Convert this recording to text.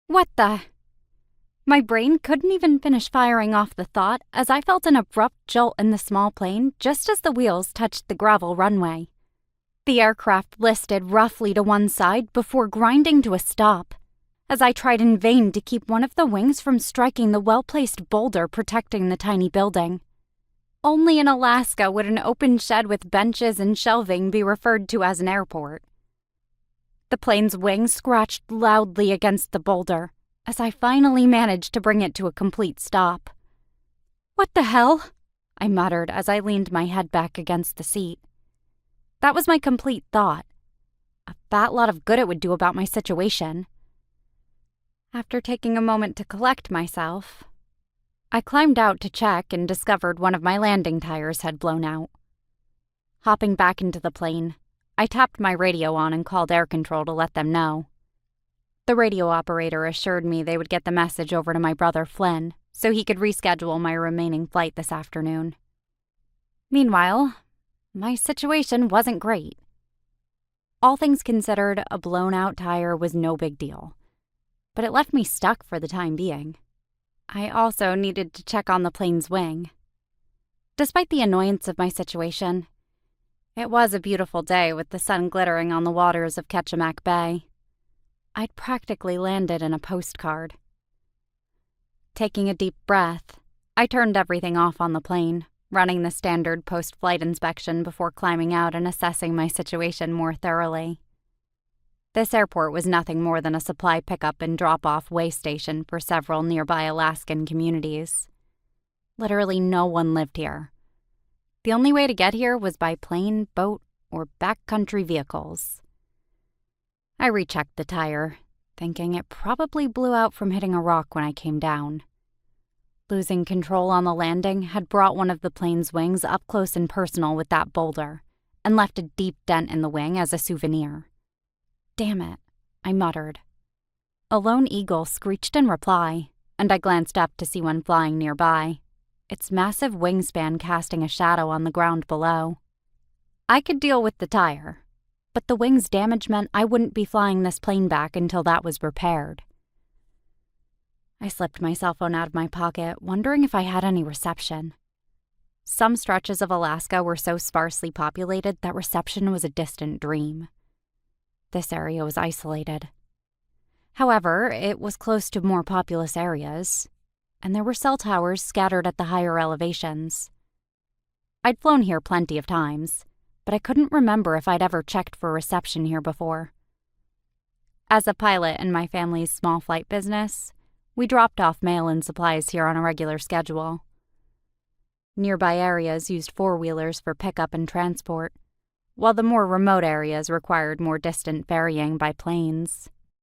What the? My brain couldn't even finish firing off the thought as I felt an abrupt jolt in the small plane just as the wheels touched the gravel runway. The aircraft listed roughly to one side before grinding to a stop, as I tried in vain to keep one of the wings from striking the well-placed boulder protecting the tiny building. Only in Alaska would an open shed with benches and shelving be referred to as an airport. The plane's wing scratched loudly against the boulder as I finally managed to bring it to a complete stop. "What the hell?" I muttered as I leaned my head back against the seat. That was my complete thought. A fat lot of good it would do about my situation. After taking a moment to collect myself, I climbed out to check and discovered one of my landing tires had blown out. Hopping back into the plane, I tapped my radio on and called air control to let them know. The radio operator assured me they would get the message over to my brother Flynn so he could reschedule my remaining flight this afternoon. Meanwhile, my situation wasn't great. All things considered, a blown-out tire was no big deal, but it left me stuck for the time being. I also needed to check on the plane's wing. Despite the annoyance of my situation, it was a beautiful day with the sun glittering on the waters of Ketchimak Bay. I'd practically landed in a postcard. Taking a deep breath, I turned everything off on the plane, running the standard post-flight inspection before climbing out and assessing my situation more thoroughly. This airport was nothing more than a supply pickup and drop-off way station for several nearby Alaskan communities. Literally no one lived here. The only way to get here was by plane, boat, or backcountry vehicles. I rechecked the tire, thinking it probably blew out from hitting a rock when I came down. Losing control on the landing had brought one of the plane's wings up close and personal with that boulder, and left a deep dent in the wing as a souvenir. "Damn it," I muttered. A lone eagle screeched in reply, and I glanced up to see one flying nearby, its massive wingspan casting a shadow on the ground below. I could deal with the tire, but the wing's damage meant I wouldn't be flying this plane back until that was repaired. I slipped my cell phone out of my pocket, wondering if I had any reception. Some stretches of Alaska were so sparsely populated that reception was a distant dream. This area was isolated. However, it was close to more populous areas, and there were cell towers scattered at the higher elevations. I'd flown here plenty of times, but I couldn't remember if I'd ever checked for reception here before. As a pilot in my family's small flight business, we dropped off mail and supplies here on a regular schedule. Nearby areas used four-wheelers for pickup and transport, while the more remote areas required more distant ferrying by planes.